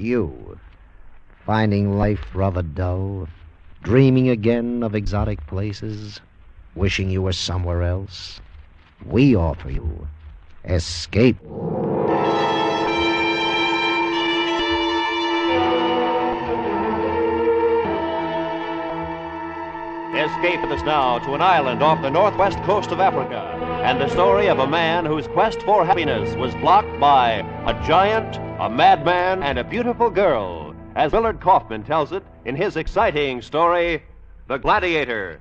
You, finding life rather dull, dreaming again of exotic places, wishing you were somewhere else, we offer you escape. Escape with us now to an island off the northwest coast of Africa, and the story of a man whose quest for happiness was blocked by a giant, a madman, and a beautiful girl, as Willard Kaufman tells it in his exciting story, The Gladiator.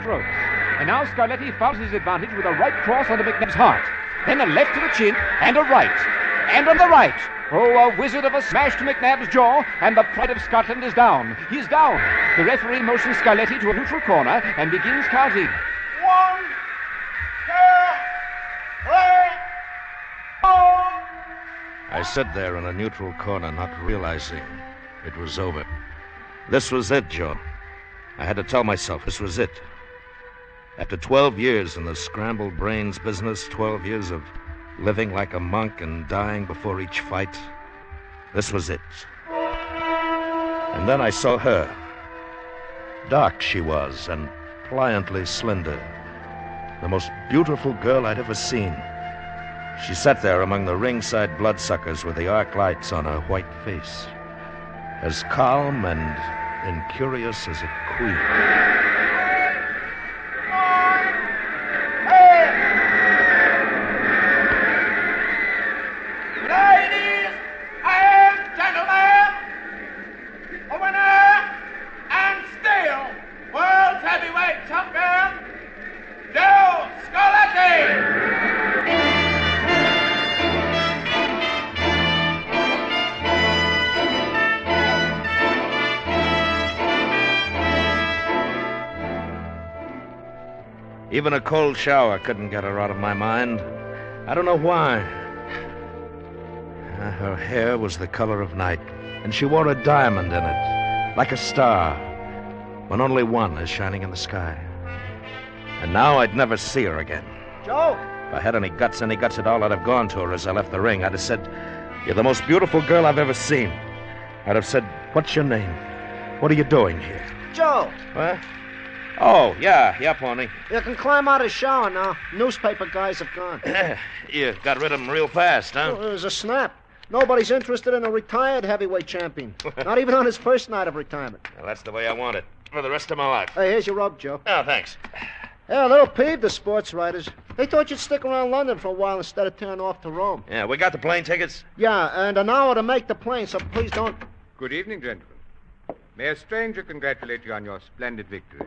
Ropes. And now Scarletti fouls his advantage with a right cross onto McNabb's heart. Then a left to the chin, and a right. And on the right. Oh, a wizard of a smash to McNabb's jaw, and the pride of Scotland is down. He's down. The referee motions Scarletti to a neutral corner and begins counting. 1, 2, 3, 4. I stood there in a neutral corner, not realizing it was over. This was it, Joe. I had to tell myself this was it. After 12 years in the scrambled brains business, 12 years of living like a monk and dying before each fight, this was it. And then I saw her. Dark she was, and pliantly slender. The most beautiful girl I'd ever seen. She sat there among the ringside bloodsuckers with the arc lights on her white face, as calm and incurious as a queen. Even a cold shower couldn't get her out of my mind. I don't know why. Her hair was the color of night, and she wore a diamond in it, like a star, when only one is shining in the sky. And now I'd never see her again. Joe! If I had any guts at all, I'd have gone to her as I left the ring. I'd have said, "You're the most beautiful girl I've ever seen." I'd have said, "What's your name? What are you doing here?" Joe! What? Oh, yeah, Pony. You can climb out of the shower now. Newspaper guys have gone. You got rid of them real fast, huh? Well, it was a snap. Nobody's interested in a retired heavyweight champion. Not even on his first night of retirement. Well, that's the way I want it for the rest of my life. Hey, here's your rub, Joe. Oh, thanks. Yeah, a little peeved, the sports writers. They thought you'd stick around London for a while instead of turning off to Rome. Yeah, we got the plane tickets? Yeah, and an hour to make the plane, so please don't... Good evening, gentlemen. May a stranger congratulate you on your splendid victory.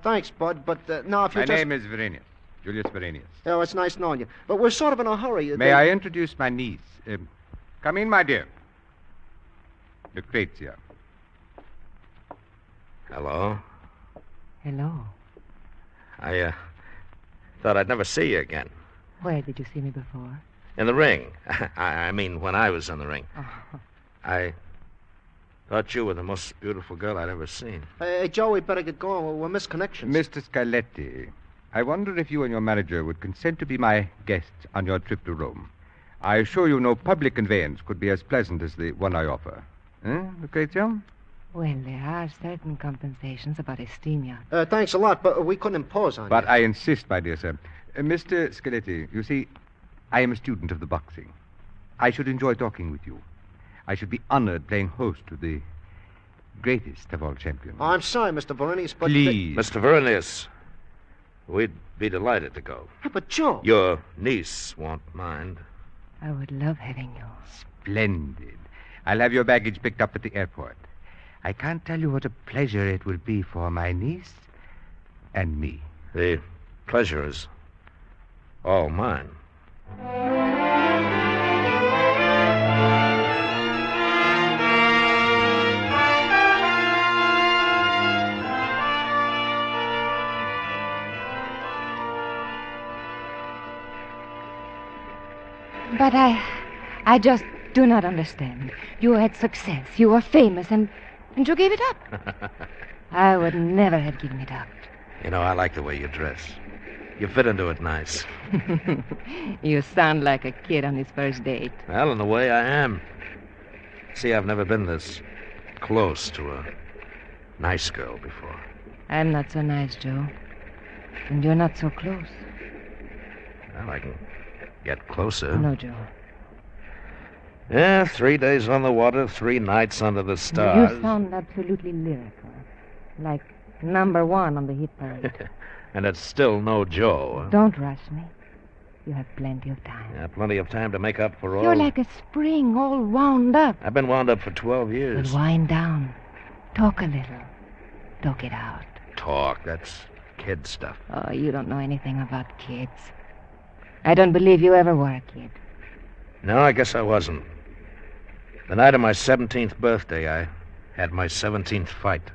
Thanks, Bud, but now if you My name is Verenius, Julius Verenius. Oh, it's nice knowing you. But we're sort of in a hurry. May I introduce my niece? Come in, my dear. Lucrezia. Hello? Hello. I thought I'd never see you again. Where did you see me before? In the ring. I mean, when I was in the ring. Oh. I thought you were the most beautiful girl I'd ever seen. Hey, Joe, we better get going. We're missed connections. Mr. Scarletti, I wonder if you and your manager would consent to be my guests on your trip to Rome. I assure you no public conveyance could be as pleasant as the one I offer. Lucrezia? Well, there are certain compensations about a steam yacht. Thanks a lot, but we couldn't impose on you. But I insist, my dear sir. Mr. Scarletti, you see, I am a student of the boxing. I should enjoy talking with you. I should be honored playing host to the greatest of all champions. I'm sorry, Mr. Verenius, but... Please. Mr. Verenius, we'd be delighted to go. Yeah, but Joe... Your niece won't mind. I would love having you. Splendid. I'll have your baggage picked up at the airport. I can't tell you what a pleasure it will be for my niece and me. The pleasure is all mine. But I just do not understand. You had success. You were famous, and you gave it up. I would never have given it up. You know, I like the way you dress. You fit into it nice. You sound like a kid on his first date. Well, in a way, I am. See, I've never been this close to a nice girl before. I'm not so nice, Joe. And you're not so close. Well, I can get closer. No, Joe. Yeah, 3 days on the water, 3 nights under the stars. You sound absolutely lyrical. Like #1 on the hit parade. And it's still no Joe. Huh? Don't rush me. You have plenty of time. Yeah, plenty of time to make up for all. You're like a spring all wound up. I've been wound up for 12 years. But wind down. Talk a little. Talk it out. Talk, that's kid stuff. Oh, you don't know anything about kids. I don't believe you ever were a kid. No, I guess I wasn't. The night of my 17th birthday, I had my 17th fight.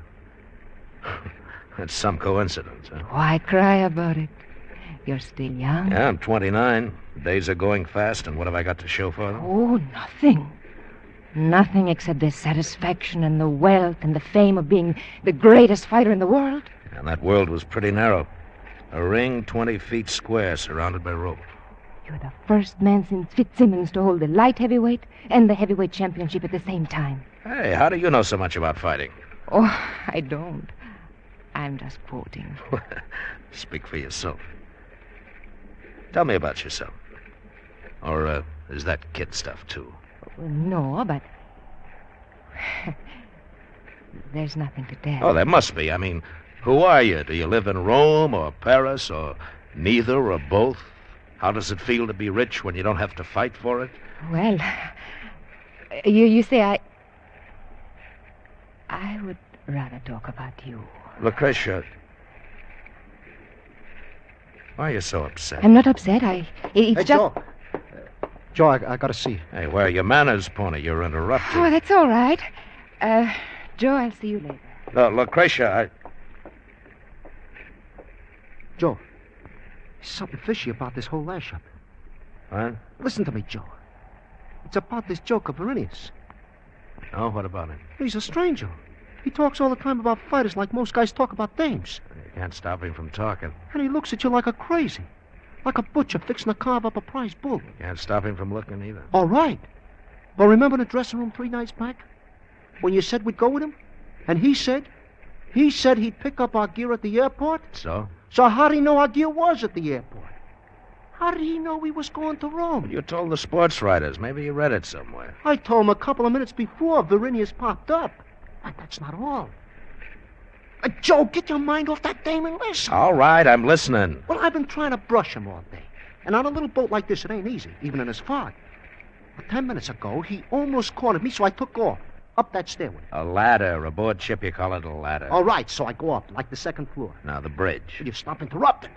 That's some coincidence, huh? Why cry about it? You're still young. Yeah, I'm 29. The days are going fast, and what have I got to show for them? Oh, nothing. Nothing except the satisfaction and the wealth and the fame of being the greatest fighter in the world. And that world was pretty narrow. A ring 20 feet square surrounded by rope. You're the first man since Fitzsimmons to hold the light heavyweight and the heavyweight championship at the same time. Hey, how do you know so much about fighting? Oh, I don't. I'm just quoting. Speak for yourself. Tell me about yourself. Or is that kid stuff, too? Well, no, but... There's nothing to tell. Oh, there must be. I mean, who are you? Do you live in Rome or Paris or neither or both? How does it feel to be rich when you don't have to fight for it? Well, you say I would rather talk about you. Lucretia, why are you so upset? I'm not upset. It's Hey, just... Joe. Joe, I gotta see you. Hey, where are your manners, Pony? You're interrupting. Oh, that's all right. Joe, I'll see you later. No, Lucretia, Joe, there's something fishy about this whole lash up. What? Listen to me, Joe. It's about this joker, Verenius. Oh, what about him? He's a stranger. He talks all the time about fighters like most guys talk about dames. You can't stop him from talking. And he looks at you like a crazy. Like a butcher fixing to carve up a prize bull. Can't stop him from looking either. All right. Well, remember the dressing room 3 nights back? When you said we'd go with him? And he said he'd pick up our gear at the airport? So? So how did he know our gear was at the airport? How did he know we was going to Rome? You told the sports writers. Maybe you read it somewhere. I told him a couple of minutes before Verenius popped up. But that's not all. Joe, get your mind off that dame and listen. All right, I'm listening. Well, I've been trying to brush him all day. And on a little boat like this, it ain't easy, even in this fog. But 10 minutes ago, he almost cornered me, so I took off. Up that stairway. A ladder. Aboard ship, you call it a ladder. All right, so I go up, like the 2nd floor. Now, the bridge. Will you stop interrupting?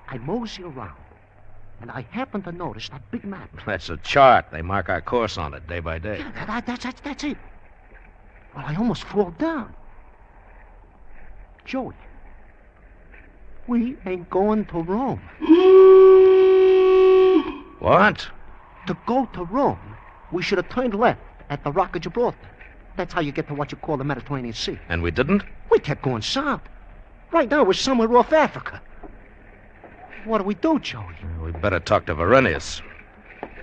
I mosey around, and I happen to notice that big map. That's a chart. They mark our course on it day by day. Yeah, that's it. Well, I almost fall down. Joey, we ain't going to Rome. What? To go to Rome, we should have turned left at the Rock of Gibraltar. That's how you get to what you call the Mediterranean Sea. And we didn't? We kept going south. Right now, we're somewhere off Africa. What do we do, Joey? We better talk to Verenius.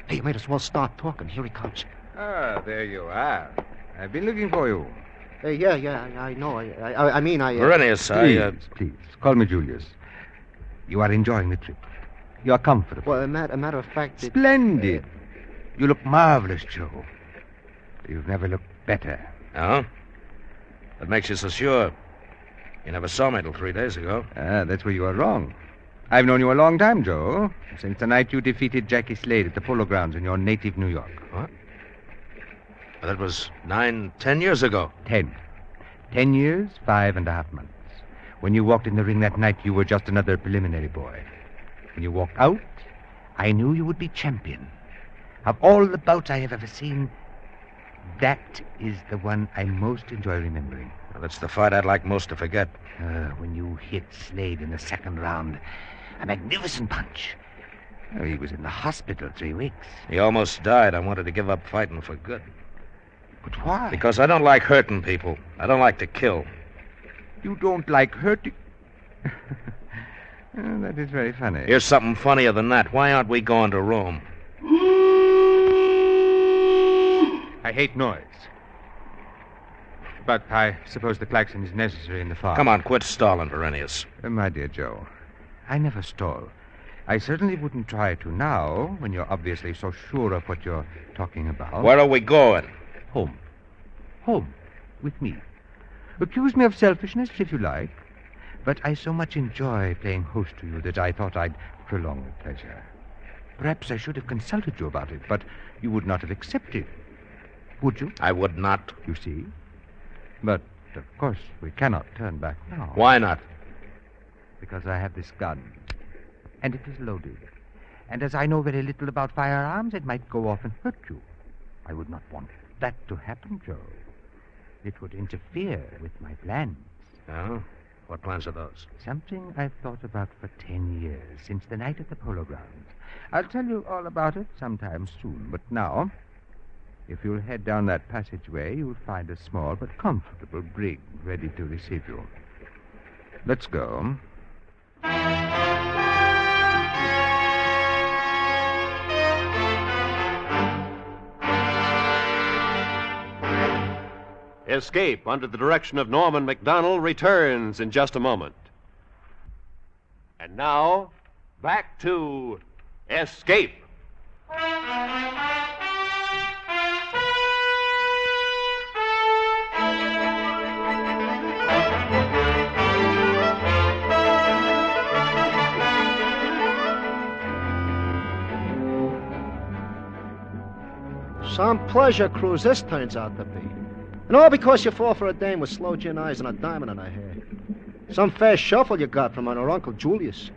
Hey, you might as well start talking. Here he comes. Ah, there you are. I've been looking for you. Hey, yeah, I know. I mean, Verenius, Please, call me Julius. You are enjoying the trip. You are comfortable. Well, a matter of fact... Splendid. You look marvelous, Joe. You've never looked better. Oh? What makes you so sure? You never saw me till 3 days ago. Ah, that's where you are wrong. I've known you a long time, Joe. Since the night you defeated Jackie Slade at the Polo Grounds in your native New York. What? Well, that was 10 years ago. 10. 10 years, 5.5 months. When you walked in the ring that night, you were just another preliminary boy. When you walked out, I knew you would be champion. Of all the bouts I have ever seen, that is the one I most enjoy remembering. Well, that's the fight I'd like most to forget. When you hit Slade in the 2nd round. A magnificent punch. Well, he was in the hospital 3 weeks. He almost died. I wanted to give up fighting for good. But why? Because I don't like hurting people. I don't like to kill. You don't like hurting... Oh, that is very funny. Here's something funnier than that. Why aren't we going to Rome? I hate noise. But I suppose the klaxon is necessary in the farm. Come on, quit stalling, Verenius. My dear Joe, I never stall. I certainly wouldn't try to now, when you're obviously so sure of what you're talking about. Where are we going? Home. Home. With me. Accuse me of selfishness if you like. But I so much enjoy playing host to you that I thought I'd prolong the pleasure. Perhaps I should have consulted you about it, but you would not have accepted. Would you? I would not. You see? But, of course, we cannot turn back now. Why not? Because I have this gun. And it is loaded. And as I know very little about firearms, it might go off and hurt you. I would not want that to happen, Joe. It would interfere with my plans. Oh? What plans are those? Something I've thought about for 10 years, since the night at the Polo Grounds. I'll tell you all about it sometime soon, but now, if you'll head down that passageway, you'll find a small but comfortable brig ready to receive you. Let's go. Escape, under the direction of Norman MacDonald, returns in just a moment. And now, back to Escape. Some pleasure cruise this turns out to be. And all because you fall for a dame with sloe gin eyes and a diamond in her hair. Some fast shuffle you got from her Uncle Julius.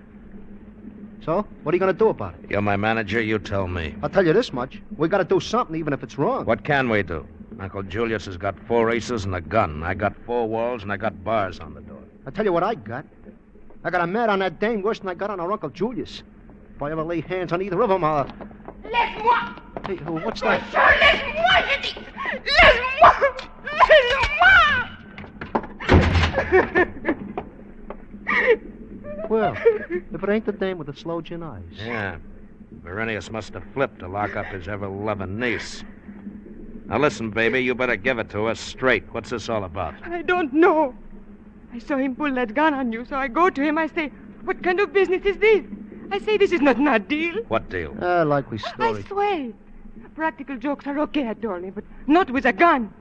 So, what are you going to do about it? You're my manager, you tell me. I'll tell you this much. We got to do something, even if it's wrong. What can we do? Uncle Julius has got 4 aces and a gun. I got 4 walls and I got bars on the door. I'll tell you what I got. I got a mad on that dame worse than I got on her Uncle Julius. If I ever lay hands on either of them, I'll... Laisse-moi! Hey, what's that? Laisse-moi, je dis! Laisse-moi! Well, if it ain't the dame with the slow gin eyes. Yeah. Verenius must have flipped to lock up his ever-loving niece. Now listen, baby, you better give it to us straight. What's this all about? I don't know. I saw him pull that gun on you, so I go to him. I say, what kind of business is this? I say, this is not a deal. What deal? Likely story. I swear. Practical jokes are okay, I told him, but not with a gun.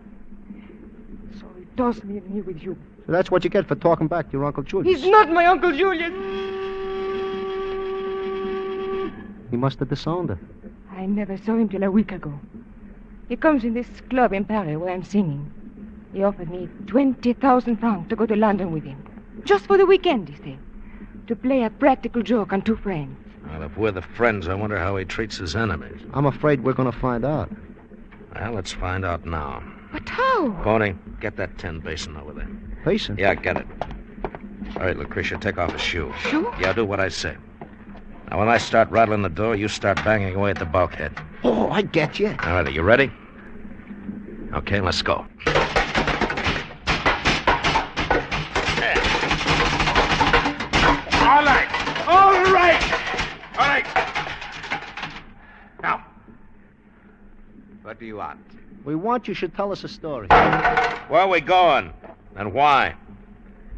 So he tossed me in here with you. So that's what you get for talking back to your Uncle Julius. He's not my Uncle Julius. He must have disowned her. I never saw him till a week ago. He comes in this club in Paris where I'm singing. He offered me 20,000 francs to go to London with him. Just for the weekend, he said. To play a practical joke on 2 friends. Well, if we're the friends, I wonder how he treats his enemies. I'm afraid we're going to find out. Well, let's find out now. But how? Pony, get that tin basin over there. Basin? Yeah, get it. All right, Lucretia, take off his shoe. Shoe? Yeah, do what I say. Now, when I start rattling the door, you start banging away at the bulkhead. Oh, I get you. All right, are you ready? Okay, let's go. All right. All right. All right. Now, what do you want? We want you should tell us a story. Where are we going? And why?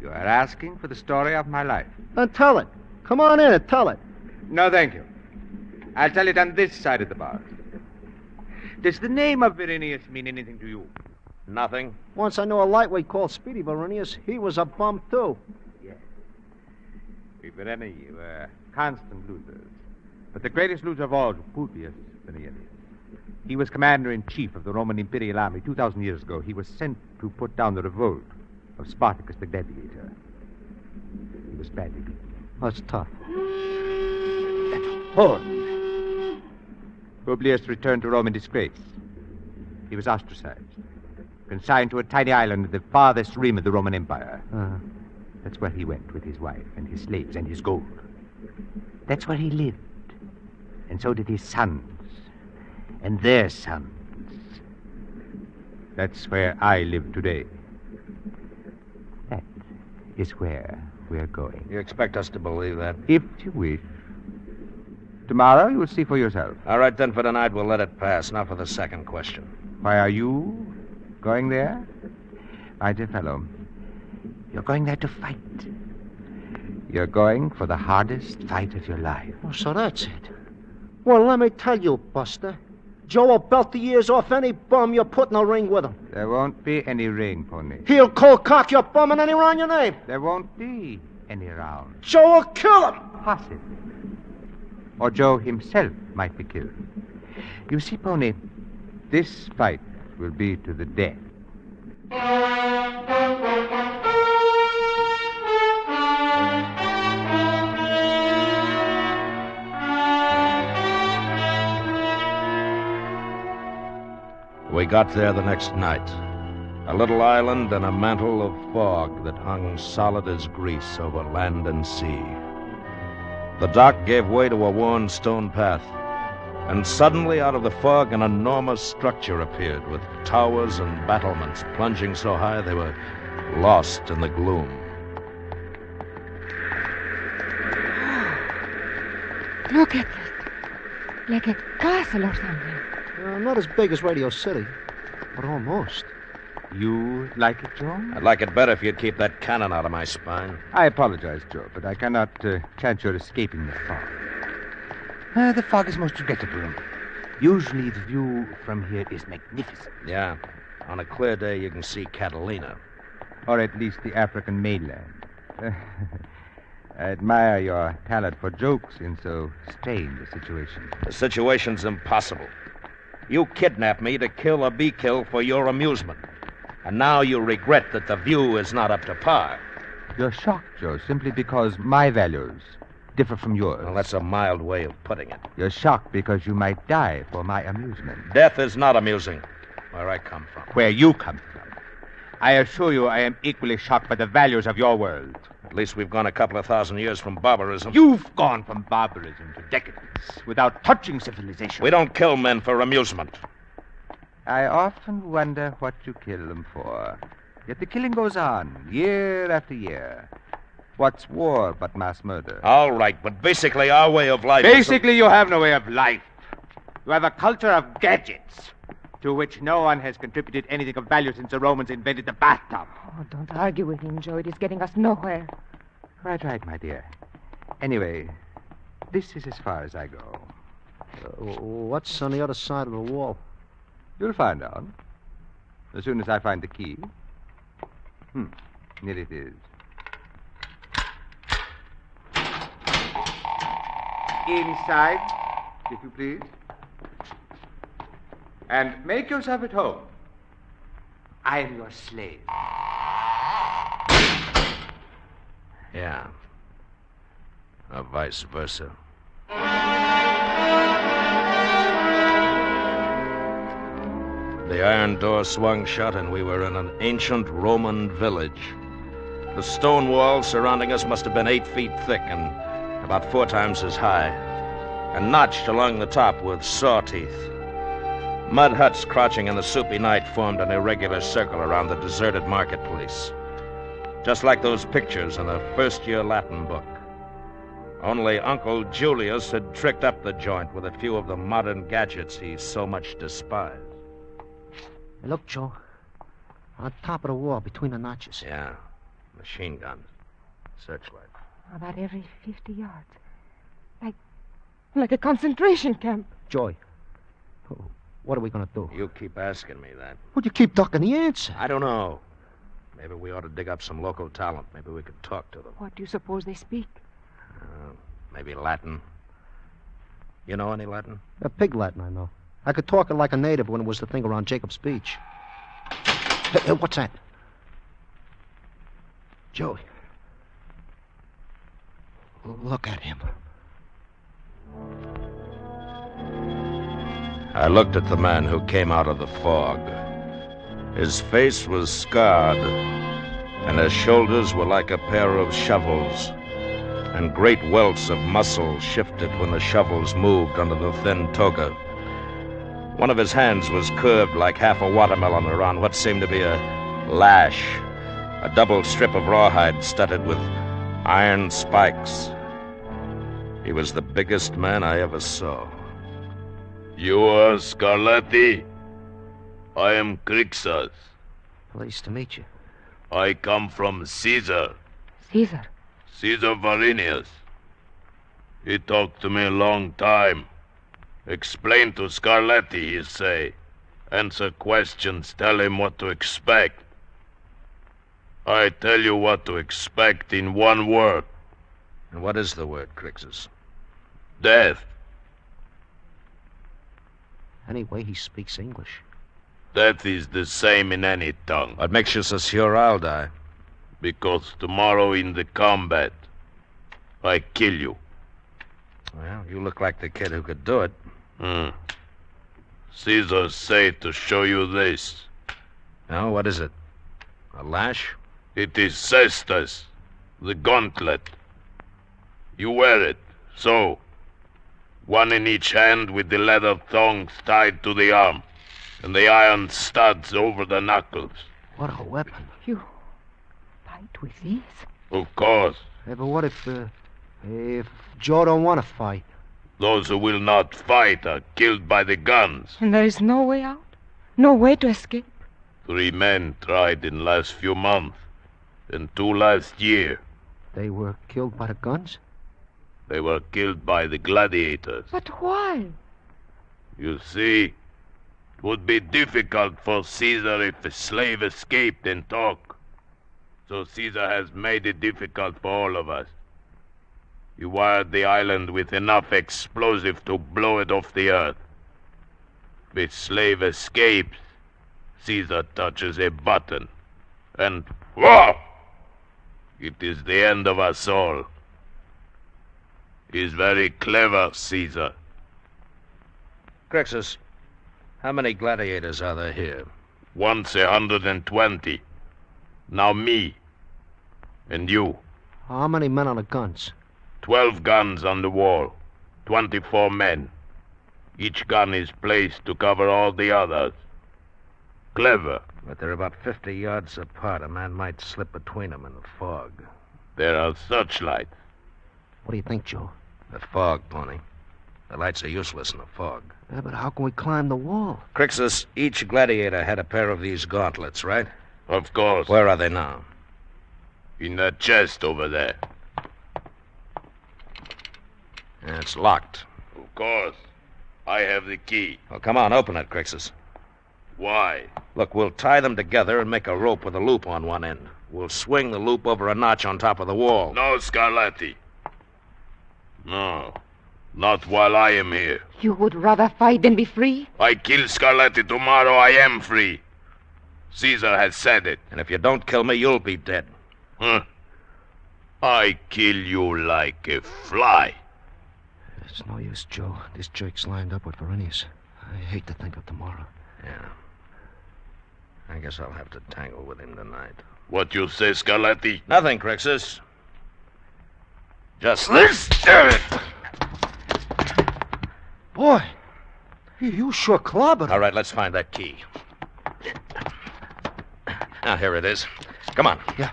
You are asking for the story of my life. Then tell it. Come on in and tell it. No, thank you. I'll tell it on this side of the bar. Does the name of Verenius mean anything to you? Nothing. Once I knew a lightweight called Speedy Verenius. He was a bum, too. Yes. We Vereni were constant losers. But the greatest loser of all was Publius Verenius. He was commander-in-chief of the Roman Imperial Army 2,000 years ago. He was sent to put down the revolt of Spartacus the Gladiator. He was badly beaten. That's tough. That horn. Publius returned to Rome in disgrace. He was ostracized, consigned to a tiny island at the farthest rim of the Roman Empire. That's where he went with his wife and his slaves and his gold. That's where he lived And so did his sons. And their sons. That's where I live today. That is where we're going. You expect us to believe that? If you wish. Tomorrow you'll see for yourself. All right, then for tonight we'll let it pass. Now for the second question. Why are you going there? My dear fellow, you're going there to fight. You're going for the hardest fight of your life. Oh, so that's it. Well, let me tell you, Buster. Joe will belt the ears off any bum you put in a ring with him. There won't be any ring, Pony. He'll cold cock your bum in any round you name. There won't be any round. Joe will kill him. Possibly. Or Joe himself might be killed. You see, Pony, this fight will be to the death. We got there the next night. A little island and a mantle of fog that hung solid as grease over land and sea. The dock gave way to a worn stone path, and suddenly out of the fog an enormous structure appeared with towers and battlements plunging so high they were lost in the gloom. Look at it. Like a castle or something. Not as big as Radio City, but almost. You like it, Joe? I'd like it better if you'd keep that cannon out of my spine. I apologize, Joe, but I cannot chance your escaping the fog. The fog is most regrettable. Usually the view from here is magnificent. Yeah. On a clear day, you can see Catalina. Or at least the African mainland. I admire your talent for jokes in so strange a situation. The situation's impossible. You kidnapped me to kill or be killed for your amusement. And now you regret that the view is not up to par. You're shocked, Joe, simply because my values differ from yours. Well, that's a mild way of putting it. You're shocked because you might die for my amusement. Death is not amusing, where I come from. Where you come from. I assure you I am equally shocked by the values of your world. At least we've gone a couple of thousand years from barbarism. You've gone from barbarism to decadence without touching civilization. We don't kill men for amusement. I often wonder what you kill them for. Yet the killing goes on, year after year. What's war but mass murder? All right, but basically our way of life Basically, you have no way of life. You have a culture of gadgets, to which no one has contributed anything of value since the Romans invented the bathtub. Oh, don't argue with him, Joe. It is getting us nowhere. Right, my dear. Anyway, this is as far as I go. What's on the other side of the wall? You'll find out. As soon as I find the key. Here it is. Inside, if you please. And make yourself at home. I am your slave. Yeah. Or vice versa. The iron door swung shut, and we were in an ancient Roman village. The stone walls surrounding us must have been 8 feet thick and about 4 times as high, and notched along the top with saw teeth. Mud huts crouching in the soupy night formed an irregular circle around the deserted marketplace, just like those pictures in a first-year Latin book. Only Uncle Julius had tricked up the joint with a few of the modern gadgets he so much despised. Hey, look, Joe. On top of the wall, between the notches. Yeah, machine guns, searchlight. About every 50 yards. Like a concentration camp. Joy, what are we going to do? You keep asking me that. Well, you keep ducking the answer. I don't know. Maybe we ought to dig up some local talent. Maybe we could talk to them. What do you suppose they speak? Maybe Latin. You know any Latin? Pig Latin, I know. I could talk it like a native when it was the thing around Jacob's Beach. Hey, what's that? Joey. Look at him. I looked at the man who came out of the fog. His face was scarred, and his shoulders were like a pair of shovels, and great welts of muscle shifted when the shovels moved under the thin toga. One of his hands was curved like half a watermelon around what seemed to be a lash, a double strip of rawhide studded with iron spikes. He was the biggest man I ever saw. You are Scarlatti? I am Crixus. Pleased to meet you. I come from Caesar. Caesar. Caesar Varinius. He talked to me a long time. Explain to Scarlatti, he say. Answer questions, tell him what to expect. I tell you what to expect in one word. And what is the word, Crixus? Death. Anyway, he speaks English. Death is the same in any tongue. What makes you so sure I'll die? Because tomorrow in the combat, I kill you. Well, you look like the kid who could do it. Caesar say to show you this. Now, what is it? A lash? It is cestus, the gauntlet. You wear it, so. One in each hand with the leather thongs tied to the arm, and the iron studs over the knuckles. What a weapon. You fight with these? Of course, Hey, but what if Joe don't want to fight? those who will not fight are killed by the guns. And there is no way out? No way to escape? 3 men tried in last few months, and 2 last year. They were killed by the guns? They were killed by the gladiators. But why? You see, it would be difficult for Caesar if a slave escaped and talked. So Caesar has made it difficult for all of us. He wired the island with enough explosive to blow it off the earth. If a slave escapes, Caesar touches a button, and whoa! It is the end of us all. He is very clever, Caesar. Crixus, how many gladiators are there here? Once 120. Now me. And you. How many men on the guns? 12 guns on the wall. 24 men. Each gun is placed to cover all the others. Clever. But they're about 50 yards apart. A man might slip between them in the fog. There are searchlights. What do you think, Joe? The fog, Pony. The lights are useless in the fog. Yeah, but how can we climb the wall? Crixus, each gladiator had a pair of these gauntlets, right? Of course. Where are they now? In that chest over there. Yeah, it's locked. Of course. I have the key. Well, come on, open it, Crixus. Why? Look, we'll tie them together and make a rope with a loop on one end. We'll swing the loop over a notch on top of the wall. No, Scarlatti. No. Not while I am here. You would rather fight than be free? I kill Scarlatti tomorrow, I am free. Caesar has said it. And if you don't kill me, you'll be dead. Huh? I kill you like a fly. It's no use, Joe. This jerk's lined up with Varinius. I hate to think of tomorrow. Yeah. I guess I'll have to tangle with him tonight. What you say, Scarlatti? Nothing, Crixus. Just Let's do it! Boy, you sure clobbered. All right, let's find that key. Now, here it is. Come on. Yeah.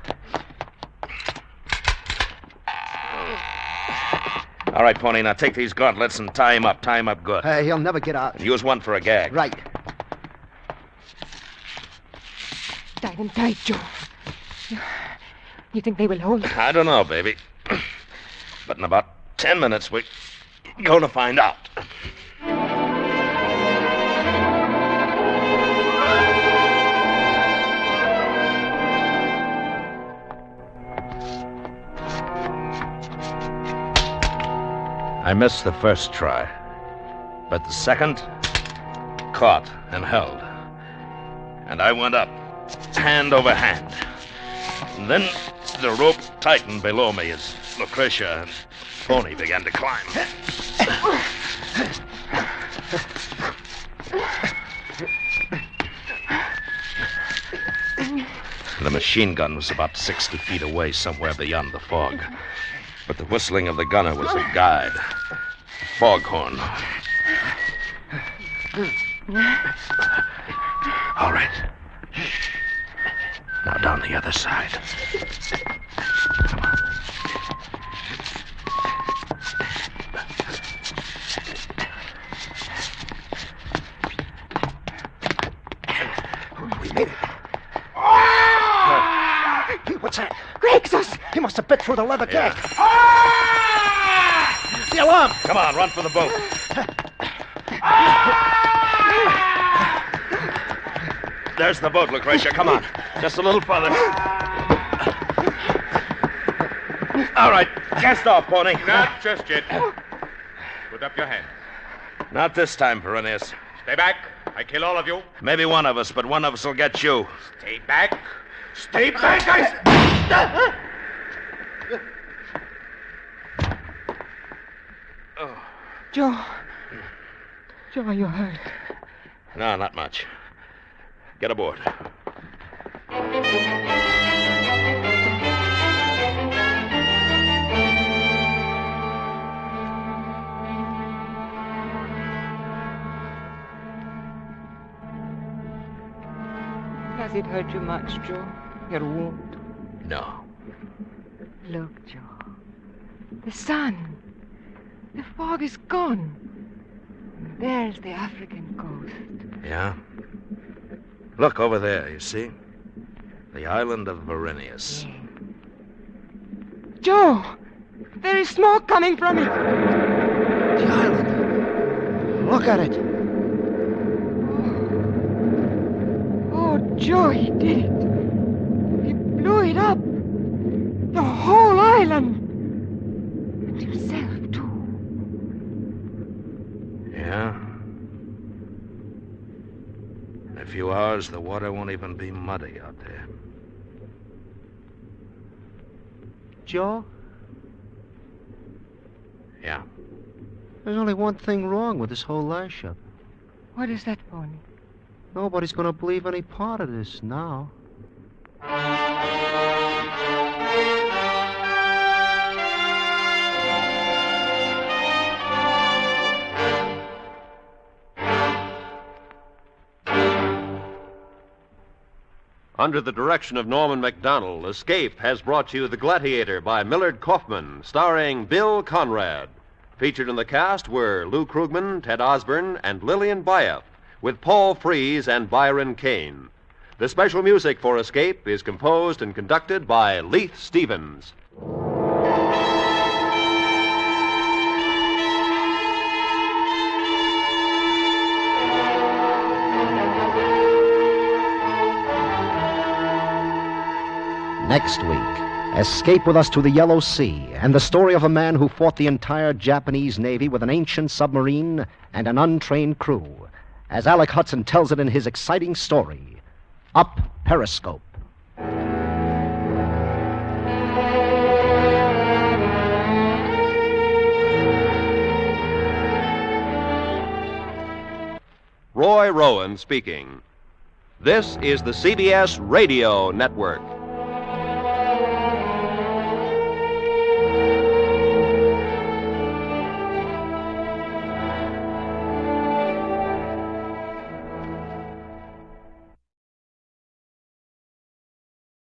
All right, Pony, now take these gauntlets and tie him up. Tie him up good. He'll never get out. And use one for a gag. Right. Tie them tight, Joe. You think they will hold? I don't know, baby. But in about 10 minutes, we're going to find out. I missed the first try, but the second caught and held. And I went up, hand over hand. And then the rope tightened below me as Lucretia and Pony began to climb. The machine gun was about 60 feet away, somewhere beyond the fog. But the whistling of the gunner was a guide. Foghorn. All right. Now down the other side. Come on. We made it. What's that? Grexos! He must have bit through the leather gag. The alarm! Come on, run for the boat. There's the boat, Lucretia. Come on. Just a little further. All right. Cast off, Pony. Not just yet. Put up your hands. Not this time, Perennius. Stay back. I kill all of you. Maybe one of us, but one of us will get you. Stay back. Stay back, I... Joe. Joe, are you hurt? No, not much. Get aboard. Does it hurt you much, Joe? Your wound? No. Look, Joe. The sun. The fog is gone. And there's the African coast. Yeah? Look over there, you see? The island of Verenius. Joe! There is smoke coming from it. The island. Look at it. Oh, Joe, he did it. He blew it up. The whole island. And himself, too. Yeah? In a few hours, the water won't even be muddy out there. Joe, Yeah? there's only one thing wrong with this whole lash up. What is that, Pony? Nobody's going to believe any part of this now. Under the direction of Norman MacDonald, Escape has brought you The Gladiator by Millard Kaufman, starring Bill Conrad. Featured in the cast were Lou Krugman, Ted Osborne, and Lillian Buyeff, with Paul Frees and Byron Kane. The special music for Escape is composed and conducted by Leith Stevens. Next week, escape with us to the Yellow Sea and the story of a man who fought the entire Japanese Navy with an ancient submarine and an untrained crew, as Alec Hudson tells it in his exciting story, Up Periscope. Roy Rowan speaking. This is the CBS Radio Network.